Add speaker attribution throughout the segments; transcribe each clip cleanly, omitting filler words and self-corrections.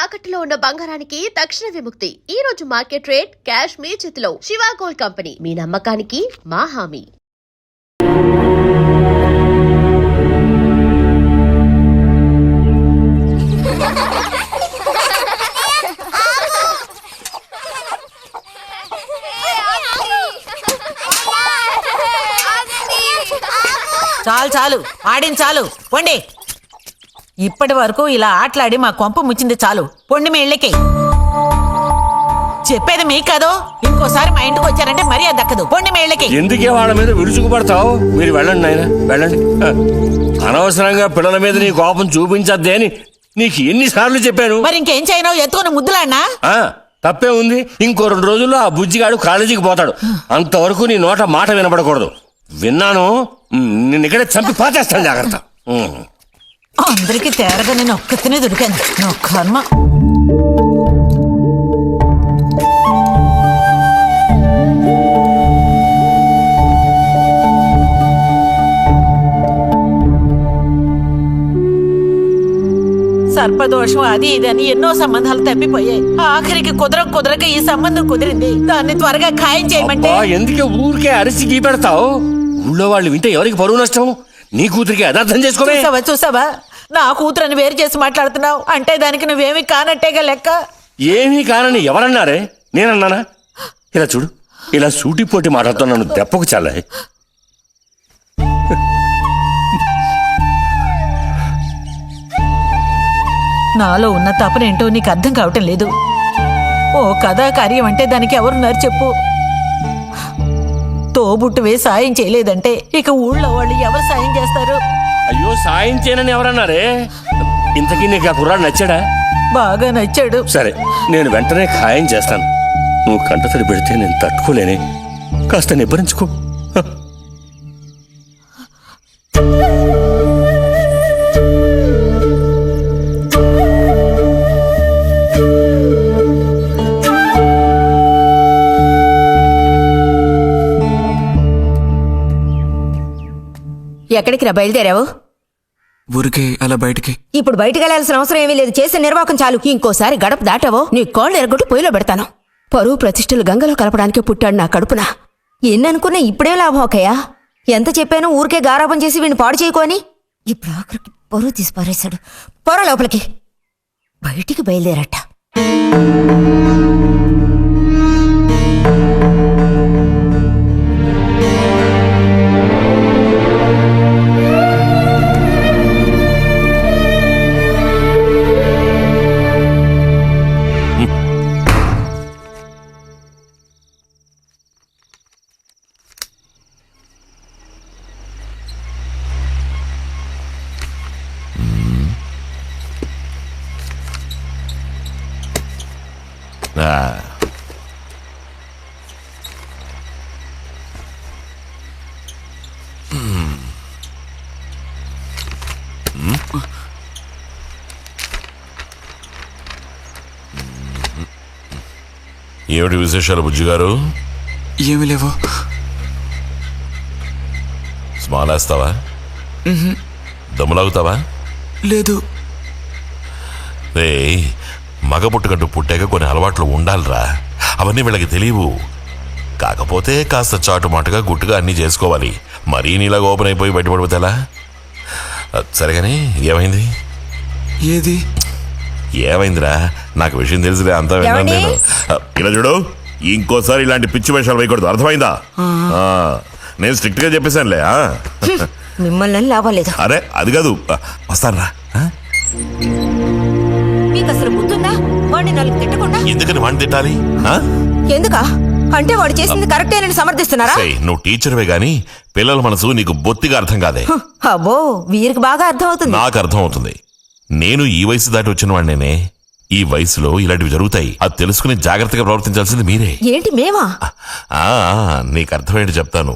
Speaker 1: తాకట్టులో ఉన్న బంగారానికి తక్షణ విముక్తి. ఈ రోజు మార్కెట్ రేట్ క్యాష్ మీ చేతిలో. శివ గోల్డ్ కంపెనీ, మీ నమ్మకానికి మా హామీ.
Speaker 2: చాలు చాలు ఆడింది చాలు పొండి. ఇప్పటి వరకు ఇలా ఆటలాడి మా కొంప ముచ్చింది చాలు. పొండి మీ ఇళ్ళకి. చెప్పేది మీకు కాదు, ఇంకోసారి మా ఇంటికి వచ్చారంటే మరీ అది దక్కదు. పొండి మీ ఇళ్ళకి.
Speaker 3: ఎందుకే వాళ్ళ మీద విరుచుకుపడతావు? మీరు వెళ్ళండి నాయన, వెళ్ళండి. అనవసరంగా పిల్లల మీద నీ కోపం చూపించద్దే అని నీకు ఎన్నిసార్లు చెప్పాను.
Speaker 2: మరి ఇంకేం చేయను? ఎత్తుకుని ముద్దులాడినా
Speaker 3: తప్పే ఉంది. ఇంకో 2 రోజుల్లో ఆ బుజ్జిగాడు కాలేజీకి పోతాడు. అంతవరకు నీ నోట మాట వినపడకూడదు. విన్నాను, నిన్ను ఇక్కడే చంపి పాచేస్తాను. జాగ్రత్త.
Speaker 2: అందరికి తేరగా నేను ఒక్కతినే దొరికాను. నా కర్మ. సర్పదోషం అది ఇది అని ఎన్నో సంబంధాలు తప్పిపోయాయి. ఆఖరికి కుదరక ఈ సంబంధం కుదిరింది. దాన్ని త్వరగా ఖాయం చేయమంటే
Speaker 3: ఎందుకే ఊరికే అరిసి గీ పెడతావు? ఊళ్ళో వాళ్ళు వింటే ఎవరికి పరువు నష్టం? నీ కూతురికి అదర్థం చేసుకోవే.
Speaker 2: చూసావా నా కూతురని వేరు చేసి మాట్లాడుతున్నావు అంటే దానికి నువ్వేమీ కానట్టేగా లెక్క.
Speaker 3: ఏమీ కానని ఎవరన్నారే? నేనన్నానా? ఇలా చూడు, ఇలా సూటిపోటి మాటలతో నన్ను దెప్పకు చాలా.
Speaker 2: నాలో ఉన్న తపనేంటో నీకు అర్థం కావటం లేదు. ఓ కథా కార్యం అంటే దానికి ఎవరున్నారు చెప్పు? తోబుట్టువే సాయం చేయలేదంటే ఇక ఊళ్ళో వాళ్ళు ఎవరు సాయం చేస్తారు?
Speaker 3: అయ్యో, సాయం చేయనని ఎవరన్నారే? ఇంతకీ నీకు ఆ కుర్రాడు నచ్చాడా?
Speaker 2: బాగా నచ్చాడు.
Speaker 3: సరే, నేను వెంటనే ఖాయం చేస్తాను. నువ్వు కంటతడి పెడితే నేను తట్టుకోలేనే. కాస్త నిబ్బరించుకో.
Speaker 4: ఎక్కడికి రా బయలుదేరావు?
Speaker 5: ఊరికే అలా బయటికి.
Speaker 4: ఇప్పుడు బయటకు వెళ్లాల్సిన అవసరం ఏమీ లేదు. చేసిన నిర్వాకం చాలు. ఇంకోసారి గడప దాటావో నీ కాళ్ళు ఎరగొట్టి పొయ్యిలో పెడతాను. పరువు ప్రతిష్టలు గంగలో కలపడానికే పుట్టాడు నా కడుపున. ఎన్ననుకున్నా ఇప్పుడే లాభం ఒకయ్యా. ఎంత చెప్పాను ఊరికే గారాపం చేసి వీడిని పాడు చేయకోని. ఇప్పుడు ఆఖరికి పరువు తీసి పారేశాడు. పొర లోపలికి. బయటికి బయలుదేరట.
Speaker 6: ఏమిటి విశేషాలు బుజ్జిగారు?
Speaker 5: ఏమి లేవు.
Speaker 6: స్మాలేస్తావా? దమ్ములాగుతావా?
Speaker 5: లేదు.
Speaker 6: రే, మగ పుట్టుకంటూ పుట్టాక కొన్ని అలవాట్లు ఉండాలిరా. అవన్నీ వీళ్ళకి తెలియవు. కాకపోతే కాస్త చాటుమాటుగా గుట్టుగా అన్నీ చేసుకోవాలి. మరీ నీలాగా ఓపెన్ అయిపోయి బయటపడిపోతేలా? సరేగాని ఏమైంది?
Speaker 5: ఏది
Speaker 6: ఏమైందిరా? నాకు విషయం తెలిసిలే, అంతా విన్నాను నేను. ఇలా చూడు, ఇంకోసారి ఇలాంటి పిచ్చి వేషాలు వేయకూడదు, అర్థమైందా? నేను స్ట్రిక్ట్ గా చెప్పేశానులే.
Speaker 4: మిమ్మల్ని లాభలేదు.
Speaker 6: అరే అది కాదు, వస్తానరా.
Speaker 4: మీకు అసలు గుర్తుందా? వాడిని నాలుగు తిట్టకుండా
Speaker 6: ఎందుకని వాడిని తిట్టాలి?
Speaker 4: ఎందుకా? అంటే వాడు చేసింది కరెక్టేనని సమర్థిస్తున్నారా?
Speaker 6: నువ్వు టీచర్వే గాని పిల్లల మనసు నీకు బొత్తిగా అర్థం కాదే.
Speaker 4: అబ్బో, వీరికి బాగా అర్థం అవుతుంది.
Speaker 6: నాకు అర్థం అవుతుంది. నేను ఈ వయసు దాటి వచ్చిన వాడినేనే. ఈ వయసులో ఇలాంటివి జరుగుతాయి. అది తెలుసుకుని జాగ్రత్తగా ప్రవర్తించాల్సింది మీరే.
Speaker 4: ఏంటి మేమా?
Speaker 6: నీకు అర్థమేంటి చెప్తాను.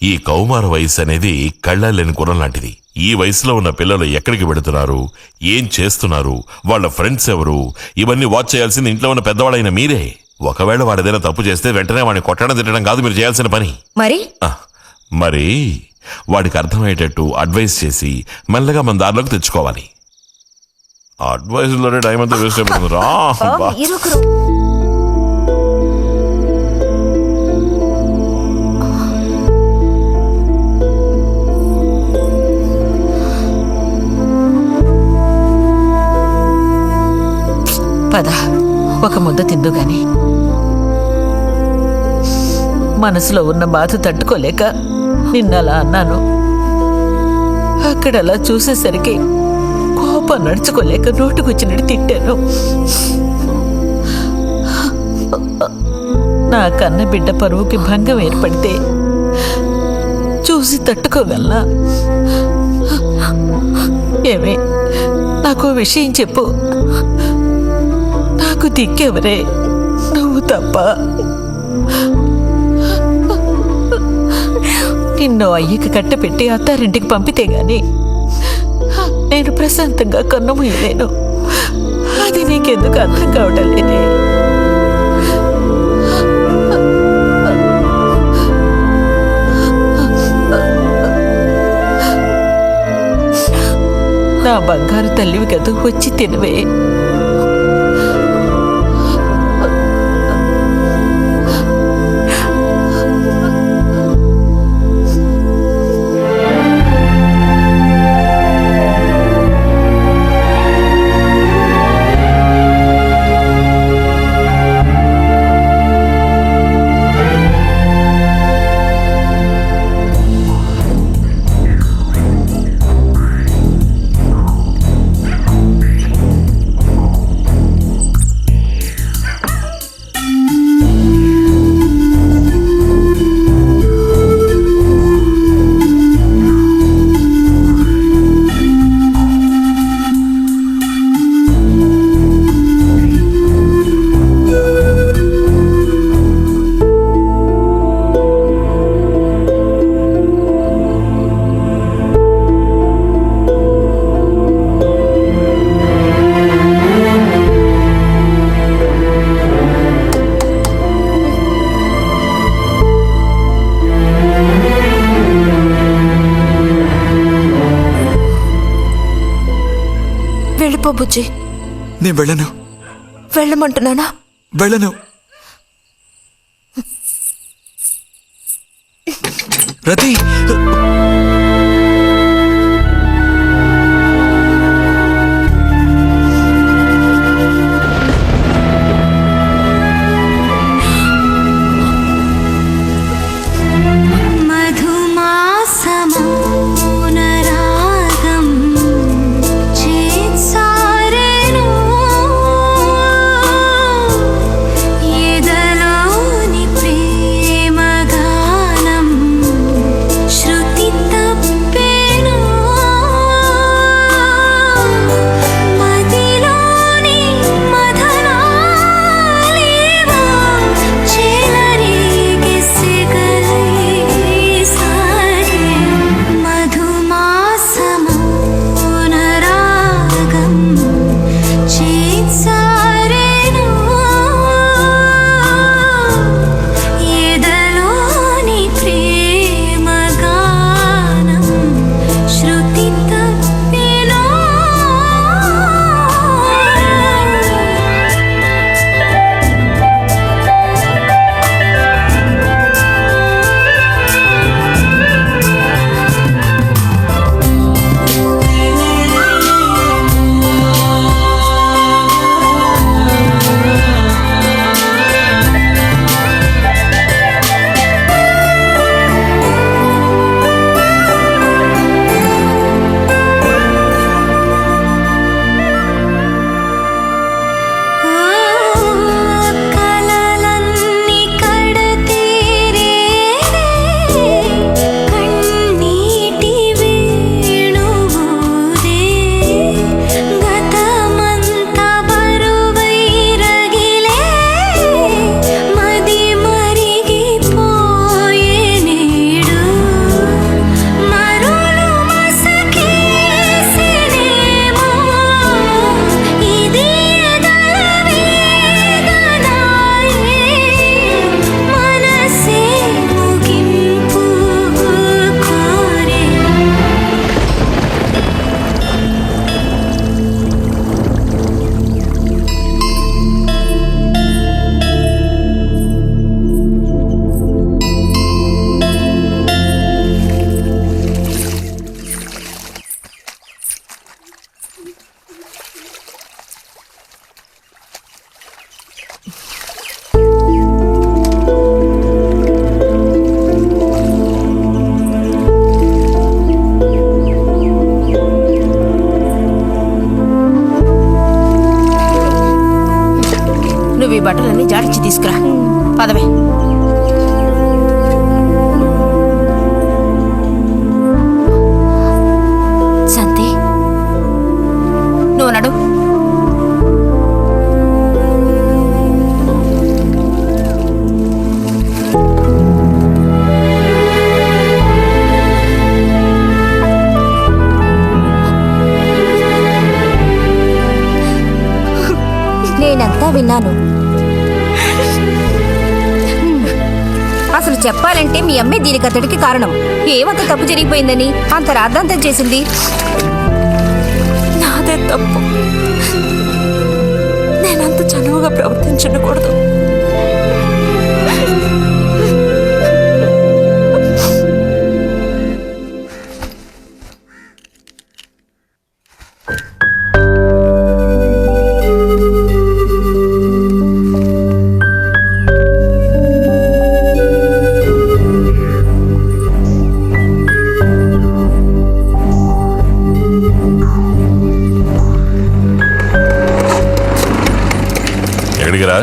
Speaker 6: ఈ కౌమార వయసు అనేది కళ్ళ లేని గుర్రం లాంటిది. ఈ వయసులో ఉన్న పిల్లలు ఎక్కడికి వెళుతున్నారు, ఏం చేస్తున్నారు, వాళ్ళ ఫ్రెండ్స్ ఎవరు, ఇవన్నీ వాచ్ చేయాల్సింది ఇంట్లో ఉన్న పెద్దవాళ్ళైన మీరే. ఒకవేళ వాడేదైనా తప్పు చేస్తే వెంటనే వాడిని కొట్టడం తిట్టడం కాదు మీరు చేయాల్సిన పని. మరి వాడికి అర్థమయ్యేటట్టు అడ్వైస్ చేసి మెల్లగా మన దారిలోకి తెచ్చుకోవాలి. అడ్వైస్ లోనే టైం అంతా వేస్ట్ అయిపోతుంది రా అబ్బా.
Speaker 4: మీరొకరు
Speaker 2: పద ఒక ముద్ద తిందు గాని. మనసులో ఉన్న బాధ తట్టుకోలేక నిన్నలా అన్నాను. అక్కడలా చూసేసరికి కోపం నడుచుకోలేక నోటుకొచ్చినట్టు తిట్టాను. నా కన్న బిడ్డ పరువుకి భంగం ఏర్పడితే చూసి తట్టుకోగలనా? ఏమే నాకు విషయం చెప్పు. నాకు దిక్కెవరే? నువ్వు తప్ప. నిన్ను అయ్యకి కట్టపెట్టి అత్తారింటికి పంపితే గాని నేను ప్రశాంతంగా కన్నుమూయలేను. అది నీకెందుకు అర్థం కావటం లేదే? నా బంగారు తల్లివి కదూ, వచ్చి తినవే.
Speaker 4: వెళ్ళిపో బుజ్జి.
Speaker 5: నేను వెళ్ళను.
Speaker 4: వెళ్ళమంటున్నానా?
Speaker 5: వెళ్ళను. రతి
Speaker 4: నువ్వు ఈ బట్టలన్నీ జాడించి తీసుకురా. పదవే.
Speaker 7: శాంతి,
Speaker 4: నువ్వు నడు.
Speaker 7: నేనంతా విన్నాను.
Speaker 4: అసలు చెప్పాలంటే మీ అమ్మే దీనికి అతడికి కారణం. ఏమంత తప్పు జరిగిపోయిందని అంత రాద్ధాంతం చేసింది?
Speaker 2: నాదే తప్పు. నేనంత చనువుగా ప్రవర్తించకూడదు.
Speaker 6: ఎక్కడికిరా?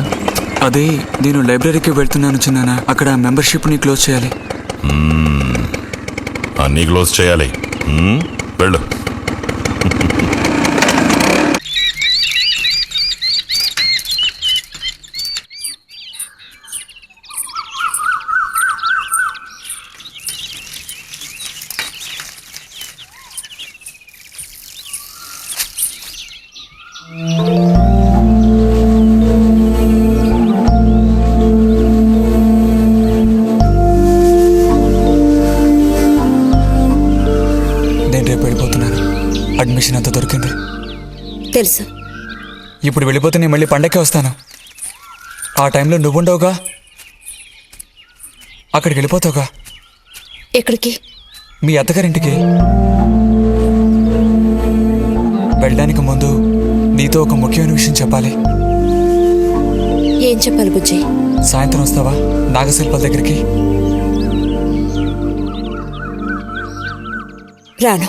Speaker 5: అదే నేను లైబ్రరీకి వెళ్తున్నాను చిన్నానా. అక్కడ మెంబర్షిప్ని క్లోజ్ చేయాలి.
Speaker 6: అన్నీ క్లోజ్ చేయాలి. వెళ్ళు.
Speaker 5: నేను రేపు వెళ్ళిపోతున్నాను. అడ్మిషన్ అంతా దొరికింది.
Speaker 7: తెలుసు.
Speaker 5: ఇప్పుడు వెళ్ళిపోతే నేను మళ్ళీ పండక్కే వస్తాను. ఆ టైంలో నువ్వుండవుగా, అక్కడికి వెళ్ళిపోతావుగా.
Speaker 7: ఎక్కడికి?
Speaker 5: మీ అత్తగారింటికి. వెళ్ళడానికి ముందు నీతో ఒక ముఖ్యమైన విషయం చెప్పాలి.
Speaker 7: ఏం చెప్పాలి బుజ్జి?
Speaker 5: సాయంత్రం వస్తావా నాగశిల్పాల దగ్గరికి?
Speaker 7: రాను.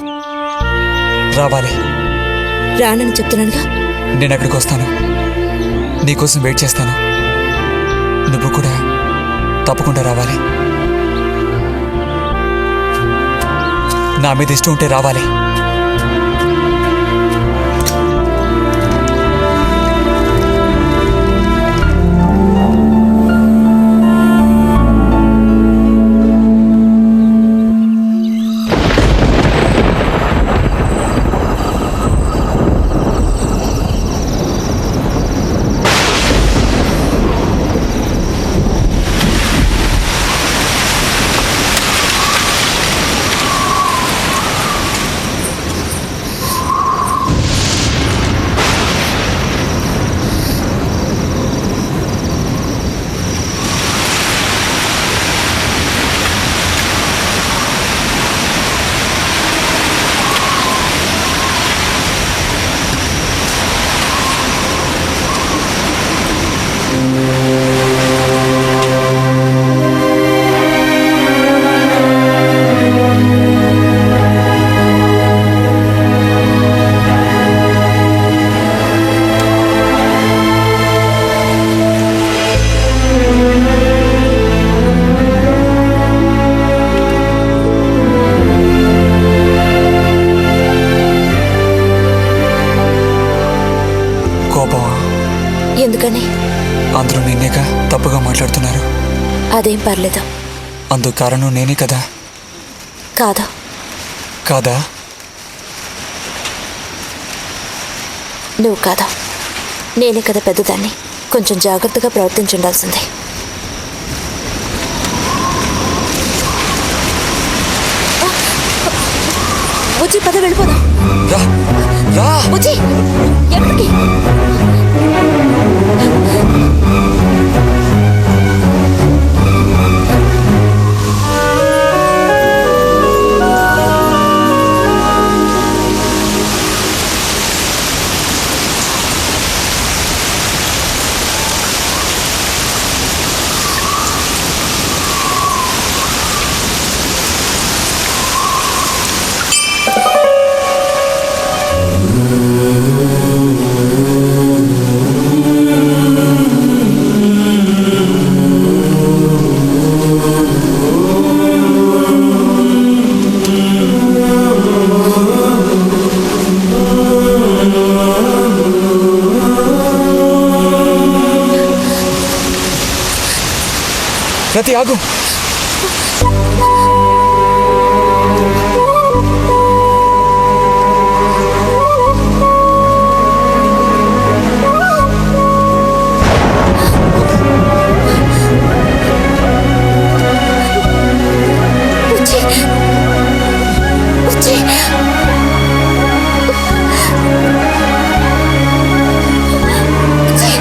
Speaker 5: రావాలి.
Speaker 7: రానని చెప్తున్నానుగా.
Speaker 5: నేను అక్కడికి వస్తాను. నీకోసం వెయిట్ చేస్తాను. నువ్వు కూడా తప్పకుండా రావాలి. నా మీద ఇష్టం ఉంటే రావాలి.
Speaker 7: ఎందుకని?
Speaker 5: అందరూ నిన్నేగా తప్పుగా మాట్లాడుతున్నారు.
Speaker 7: అదేం పర్లేదు.
Speaker 5: అందుకు కారణం నేనే కదా.
Speaker 7: కాదా?
Speaker 5: కాదా?
Speaker 7: నువ్వు కాదా, నేనే కదా పెద్దదాన్ని. కొంచెం జాగ్రత్తగా ప్రవర్తించుండాల్సిందే. బుజ్జి, పద వెళ్ళిపోదాం.
Speaker 5: రా రా.
Speaker 7: బుజ్జి, ఎక్కడికి?
Speaker 5: రతి ఆగు.
Speaker 7: బుజ్జి బుజ్జి బుజ్జి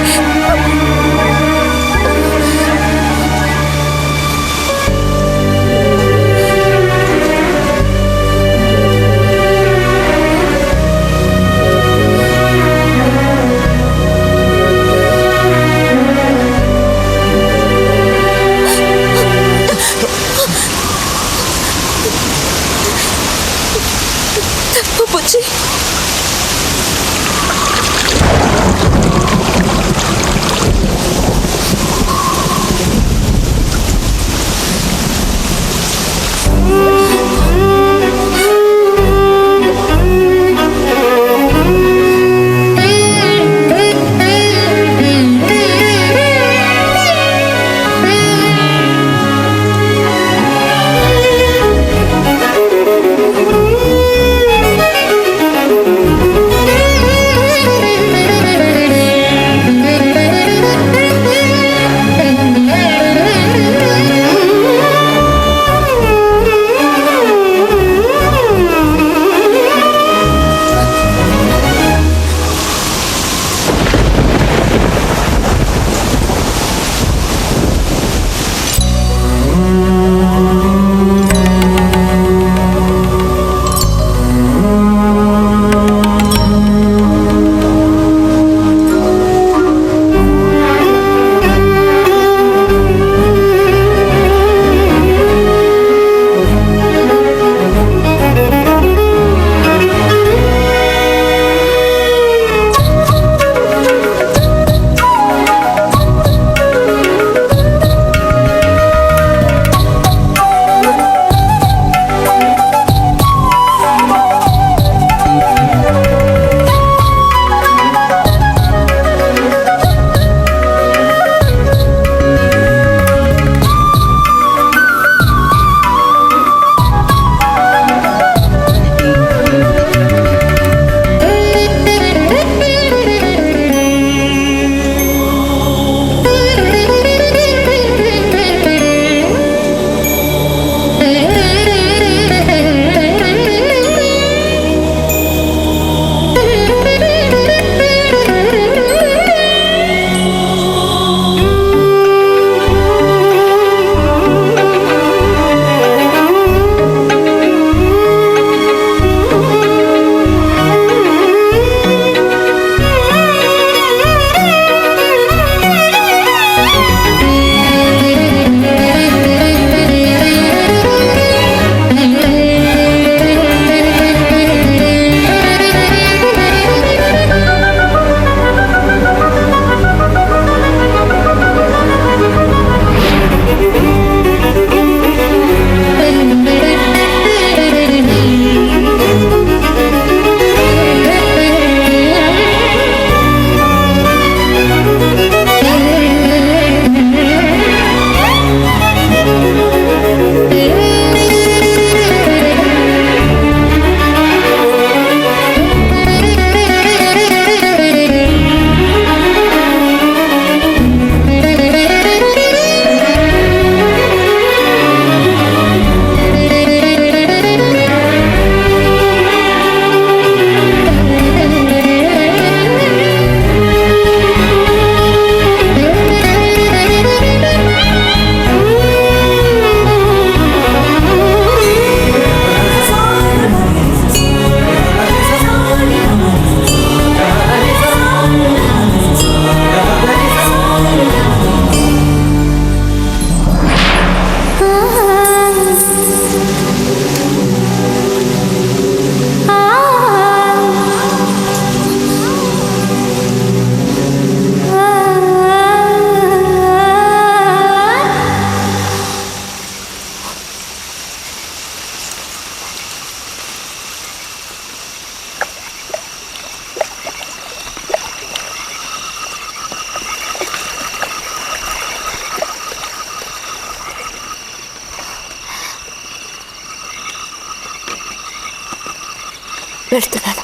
Speaker 7: వెళ్తున్నాను.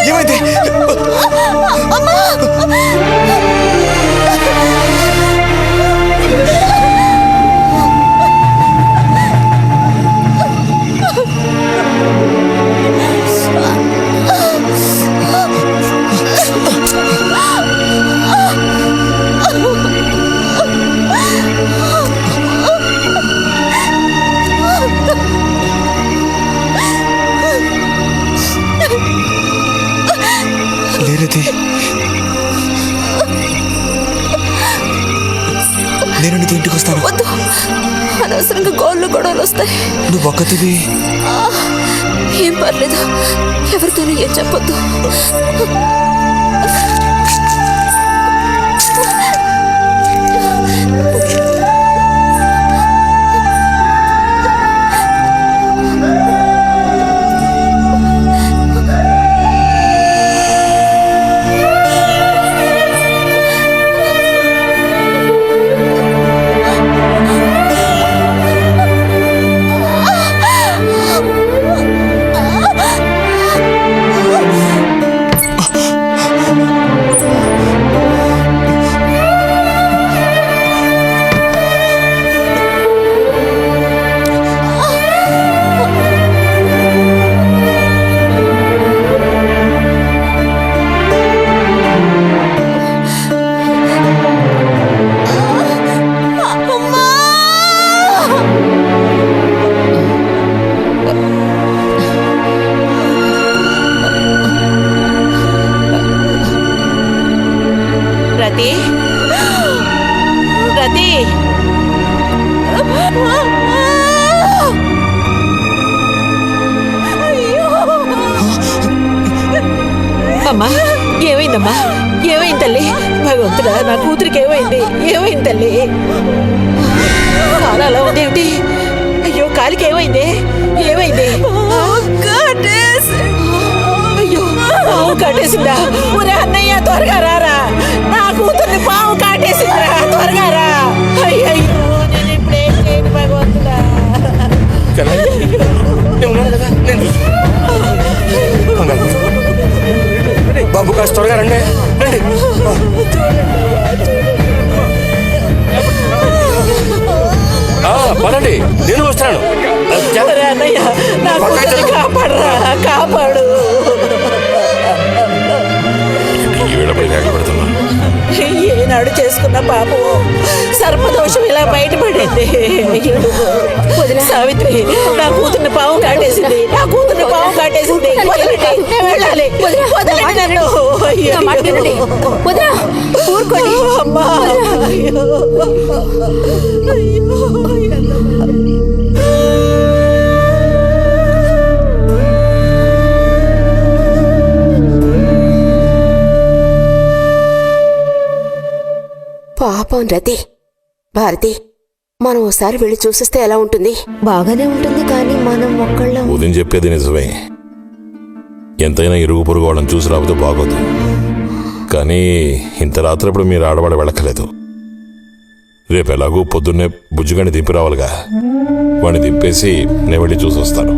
Speaker 5: ఏమైంది? లేరతి, నేను నీతో ఇంటికి వస్తాను.
Speaker 7: వద్దు, అనవసరంగా గోళ్ళు గొడవలు వస్తాయి.
Speaker 5: నువ్వు ఒక్కతివి.
Speaker 7: ఏం పర్లేదు, ఎవరితోనూ ఏం చెప్పొద్దు.
Speaker 2: రతి, రతి, అమ్మా ఏమైందమ్మా? ఏమైంది తల్లి? భగవంతుడా, నా కూతురికి ఏమైంది? ఏమైంది తల్లి? కాలు అలా ఉందేమిటి? అయ్యో, కాలికి ఏమైంది? ఏమైంది? అయ్యో, పాము కాటేసిందా? ఒరే అన్నయ్య, త్వరగా రారా, నా కూతుర్ని పాము కాటేసిందిరా, త్వరగా రా. అయ్యో, నేను ఇప్పుడేం చేయను భగవంతుడా.
Speaker 3: బాబు కాస్త త్వరగా రండి, రండి. పదండి, నేను వస్తాను.
Speaker 2: ఒరే అన్నయ్య, నా కూతుర్ని కాపాడరా, కాపాడు. ఏనాడు చేసుకున్న పాపం సర్పదోషం ఇలా బయటపడింది. సావిత్రి, నా కూతుర్ని పాము కాటేసింది, నా కూతుర్ని పాము కాటేసింది. వదలండి, నేను వెళ్ళాలి. వదలండి నన్ను.
Speaker 7: ఊరుకోండి.
Speaker 2: అమ్మా, అయ్యో.
Speaker 7: పాపం రతి. భారతి, మనం ఓసారి వెళ్ళి చూసిస్తే ఎలా ఉంటుంది?
Speaker 4: బాగానే ఉంటుంది, కానీ మనం ఒక్కళ్ళం.
Speaker 6: ఉదయం చెప్పేది నిజమే. ఎంతైనా ఇరుగు పొరుగు వాళ్ళని చూసి రాకపోతే బాగోదు. కానీ ఇంత రాత్రప్పుడు మీరు ఆడవాడ వెళ్ళక్కలేదు. రేపు ఎలాగూ పొద్దున్నే బుజ్జిగాని దింపి రావాలిగా. వాడిని దింపేసి నేను వెళ్ళి చూసి వస్తాను.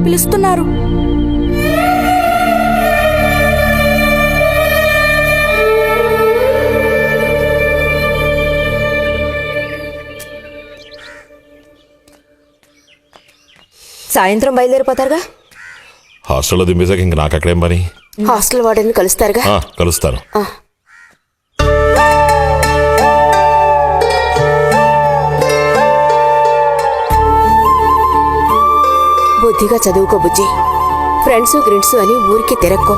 Speaker 7: పిలుస్తున్నారు.
Speaker 4: సాయంత్రం బయలుదేరిపోతారుగా?
Speaker 6: హాస్టల్లో దింపేశాక ఇంక నాకు అక్కడేం పని?
Speaker 7: హాస్టల్ వార్డెన్ కలుస్తారుగా?
Speaker 6: కలుస్తాను.
Speaker 7: బుద్ధిగా చదువుకో బుజ్జి. ఫ్రెండ్స్ గ్రిడ్స్ అని ఊరికి తిరక్కో.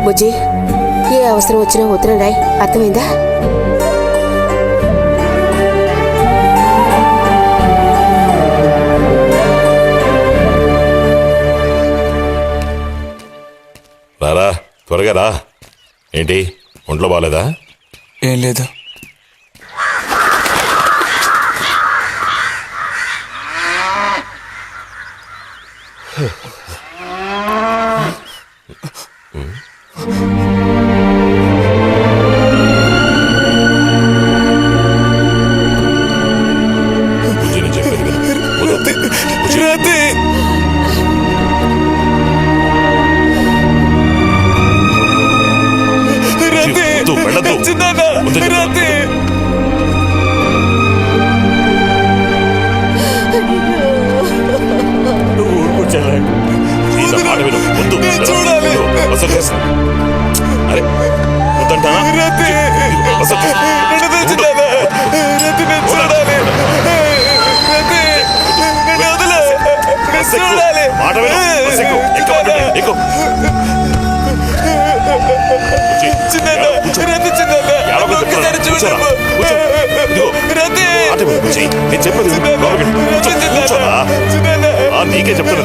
Speaker 7: బుజ్జి, ఏ అవసరం వచ్చినా ఉత్తరం రాయి, అర్థమైందా?
Speaker 6: త్వరగా రా. ఏంటి ఒంట్లో బాగాలేదా?
Speaker 5: ఏం లేదు.
Speaker 6: బుజ్జిని చెప్పేది విను. వద్దు. బుజ్జి. వద్దు, వెళ్ళొద్దు. వద్దు చెప్తున్నా. ప్లీజ్, ఆ మాట విను. వద్దు. వద్దు. అసలు చేస్తా. అరే వద్దంటా. అసలు మాట విను. ఎక్కు. నేను చెప్పేది నీకే చెప్తాను.